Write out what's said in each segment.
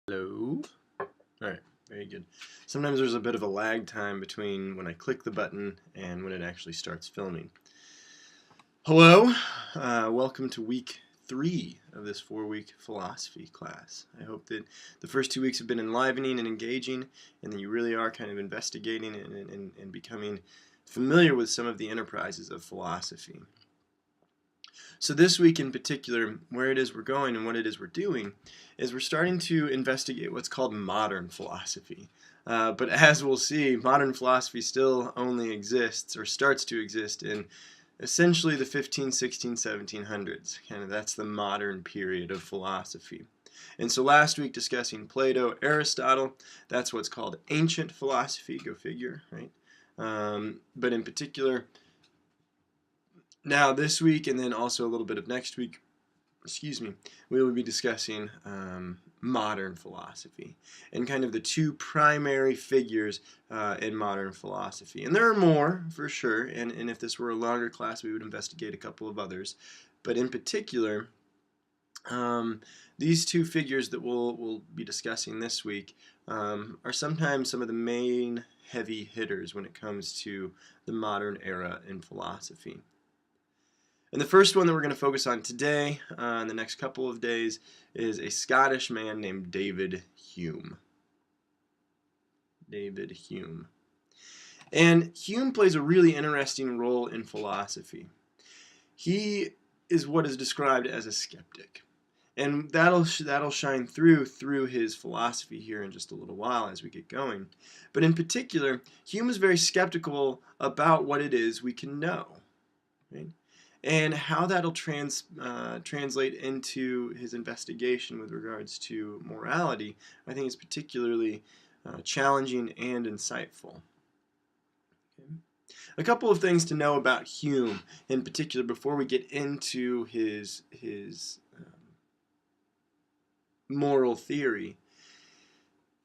Hello. Alright, very good. Sometimes there's a bit of a lag time between when I click the button and when it actually starts filming. Hello, welcome to week 3 of this 4-week philosophy class. I hope that the first 2 weeks have been enlivening and engaging, and that you really are kind of investigating and becoming familiar with some of the enterprises of philosophy. So this week in particular, where it is we're going and what it is we're doing is we're starting to investigate what's called modern philosophy. But as we'll see, modern philosophy still only exists or starts to exist in essentially the 15, 16, 1700s. Kind of that's the modern period of philosophy. And so last week discussing Plato, Aristotle, that's what's called ancient philosophy, go figure, right? But in particular, now this week and then also a little bit of next week, we will be discussing modern philosophy and kind of the two primary figures in modern philosophy. And there are more, for sure, and if this were a longer class, we would investigate a couple of others. But in particular, these two figures that we'll be discussing this week are sometimes some of the main heavy hitters when it comes to the modern era in philosophy. And the first one that we're going to focus on today, in the next couple of days, is a Scottish man named David Hume. David Hume. And Hume plays a really interesting role in philosophy. He is what is described as a skeptic. And that'll shine through his philosophy here in just a little while as we get going. But in particular, Hume is very skeptical about what it is we can know. Right? And how that'll translate into his investigation with regards to morality, I think is particularly challenging and insightful. Okay. A couple of things to know about Hume in particular before we get into his moral theory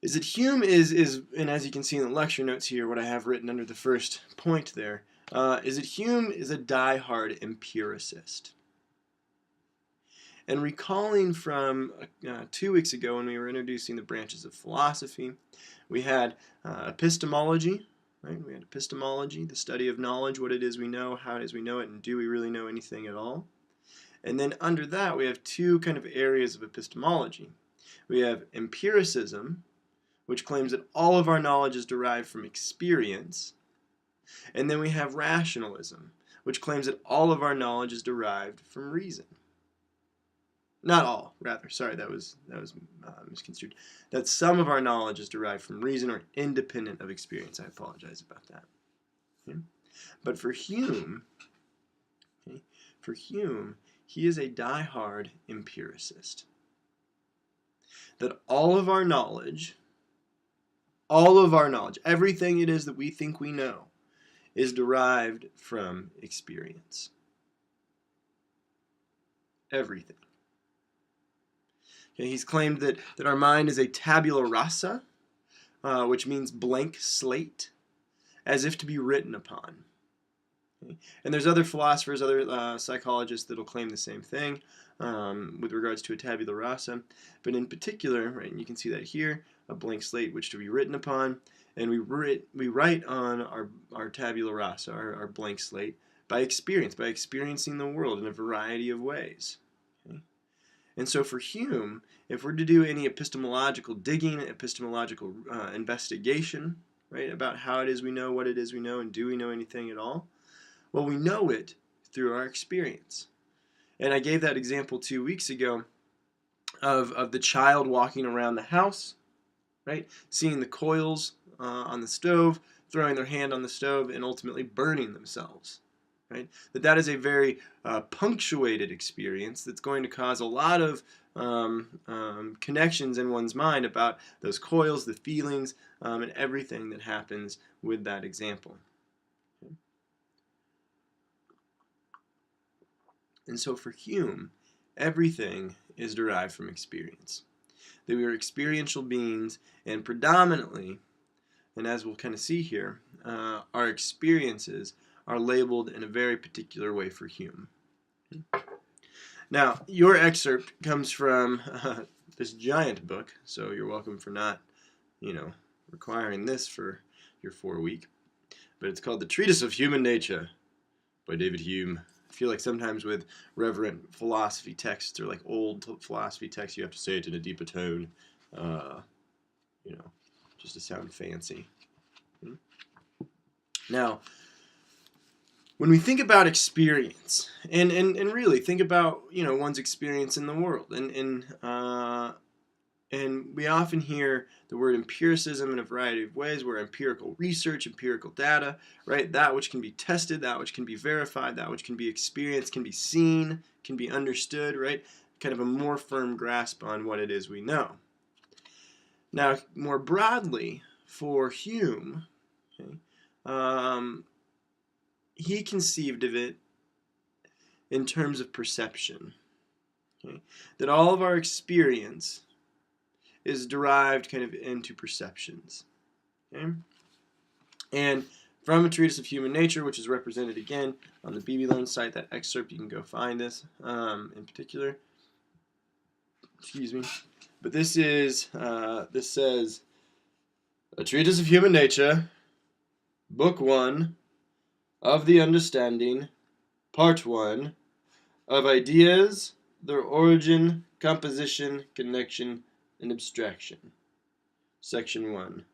is that Hume is, and as you can see in the lecture notes here, what I have written under the first point there, is that Hume is a die-hard empiricist. And recalling from 2 weeks ago when we were introducing the branches of philosophy, we had epistemology, right? We had epistemology, the study of knowledge, what it is we know, how it is we know it, and do we really know anything at all? And then under that, we have two kind of areas of epistemology. We have empiricism, which claims that all of our knowledge is derived from experience. And then we have rationalism, which claims that all of our knowledge is derived from reason. Not all, rather. Sorry, that was misconstrued. That some of our knowledge is derived from reason or independent of experience. I apologize about that. Okay? But for Hume, he is a die-hard empiricist. That all of our knowledge, everything it is that we think we know, is derived from experience. Everything. Okay, he's claimed that our mind is a tabula rasa, which means blank slate, as if to be written upon. Okay? And there's other philosophers, other psychologists that will claim the same thing with regards to a tabula rasa. But in particular, right, and you can see that here, a blank slate which to be written upon. And we write on our tabula rasa, our blank slate, by experiencing the world in a variety of ways. Okay? And so for Hume, if we're to do any epistemological digging, epistemological investigation, right, about how it is we know, what it is we know, and do we know anything at all, well, we know it through our experience. And I gave that example 2 weeks ago of the child walking around the house, right, seeing the coils on the stove, throwing their hand on the stove, and ultimately burning themselves. Right? That is a very punctuated experience that's going to cause a lot of connections in one's mind about those coils, the feelings, and everything that happens with that example. Okay? And so for Hume, everything is derived from experience. That we are experiential beings, and predominantly, and as we'll kind of see here, our experiences are labeled in a very particular way for Hume. Now, your excerpt comes from this giant book, so you're welcome for not, requiring this for your 4-week. But it's called The Treatise of Human Nature by David Hume. I feel like sometimes with reverent philosophy texts or like old philosophy texts, you have to say it in a deeper tone, just to sound fancy. Now, when we think about experience, and really think about one's experience in the world, and we often hear the word empiricism in a variety of ways, where empirical research, empirical data, right? That which can be tested, that which can be verified, that which can be experienced, can be seen, can be understood, right? Kind of a more firm grasp on what it is we know. Now, more broadly, for Hume, okay, he conceived of it in terms of perception. Okay? That all of our experience is derived kind of into perceptions. Okay? And from A Treatise of Human Nature, which is represented again on the BB-Learn site, that excerpt, you can go find this in particular. Excuse me. But this says, A Treatise of Human Nature, Book 1, of the Understanding, Part 1, of Ideas, their Origin, Composition, Connection, and Abstraction. Section 1,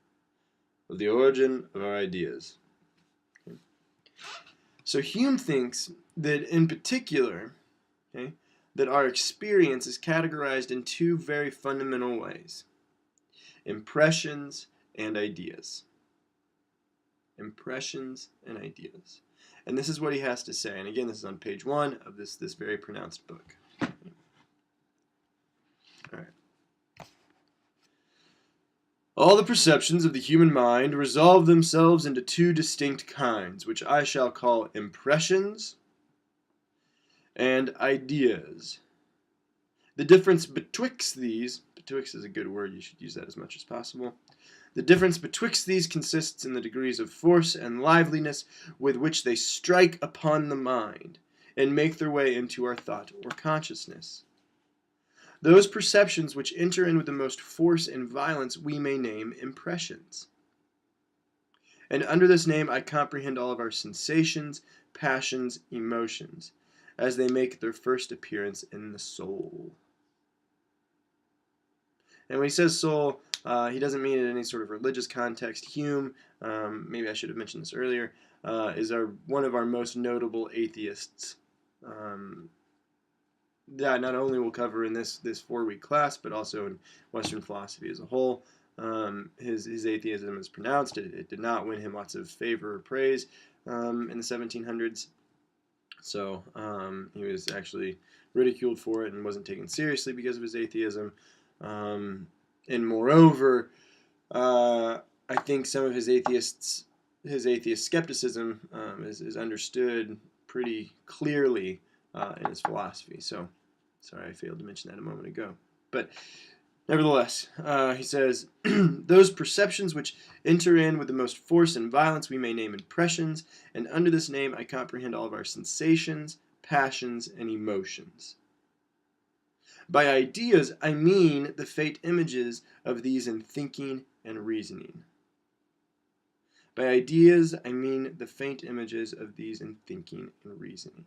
of the Origin of our Ideas. Okay. So Hume thinks that in particular, okay, that our experience is categorized in two very fundamental ways: impressions and ideas. Impressions and ideas. And this is what he has to say. And again, this is on page 1 of this very pronounced book. All right. All the perceptions of the human mind resolve themselves into two distinct kinds, which I shall call impressions and ideas. The difference betwixt these, betwixt is a good word, you should use that as much as possible. The difference betwixt these consists in the degrees of force and liveliness with which they strike upon the mind and make their way into our thought or consciousness. Those perceptions which enter in with the most force and violence we may name impressions. And under this name I comprehend all of our sensations, passions, emotions, as they make their first appearance in the soul. And when he says soul, he doesn't mean it in any sort of religious context. Hume, maybe I should have mentioned this earlier, is one of our most notable atheists. That not only we'll cover in this 4-week class, but also in Western philosophy as a whole. His atheism is pronounced. It did not win him lots of favor or praise in the 1700s. So he was actually ridiculed for it and wasn't taken seriously because of his atheism. And moreover, I think some of his atheist skepticism is understood pretty clearly in his philosophy. So, sorry I failed to mention that a moment ago. But nevertheless, he says, those perceptions which enter in with the most force and violence we may name impressions, and under this name I comprehend all of our sensations, passions, and emotions. By ideas, I mean the faint images of these in thinking and reasoning. By ideas, I mean the faint images of these in thinking and reasoning.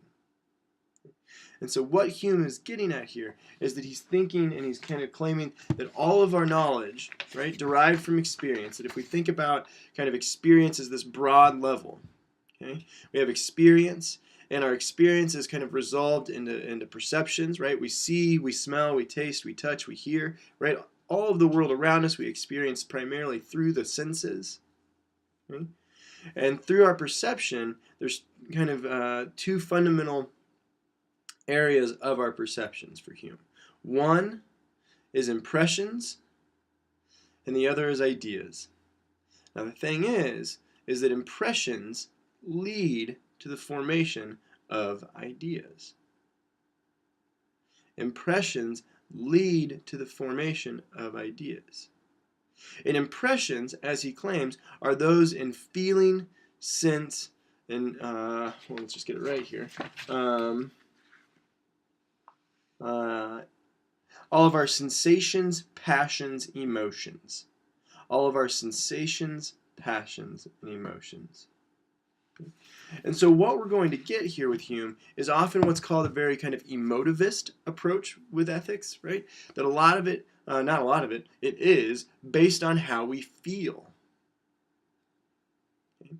And so what Hume is getting at here is that he's thinking and he's kind of claiming that all of our knowledge, right, derived from experience, that if we think about kind of experience as this broad level, okay, we have experience, and our experience is kind of resolved into perceptions, right? We see, we smell, we taste, we touch, we hear, right? All of the world around us we experience primarily through the senses, right? And through our perception, there's kind of two fundamental areas of our perceptions for Hume. One is impressions, and the other is ideas. Now the thing is that impressions lead to the formation of ideas. Impressions lead to the formation of ideas. And impressions, as he claims, are those in feeling, sense, and well, let's just get it right here. all of our sensations, passions, emotions. All of our sensations, passions, and emotions. And so what we're going to get here with Hume is often what's called a very kind of emotivist approach with ethics, right? That a lot of it, not a lot of it, it is based on how we feel. Okay?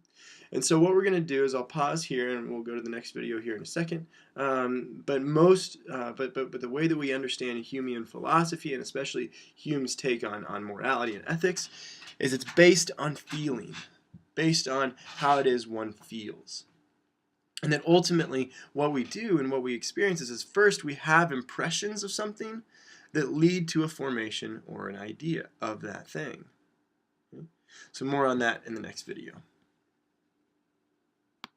And so what we're going to do is I'll pause here and we'll go to the next video here in a second. But the way that we understand Humean philosophy, and especially Hume's take on morality and ethics, is it's based on feeling, based on how it is one feels. And that ultimately what we do and what we experience is first we have impressions of something that lead to a formation or an idea of that thing. Okay? So more on that in the next video.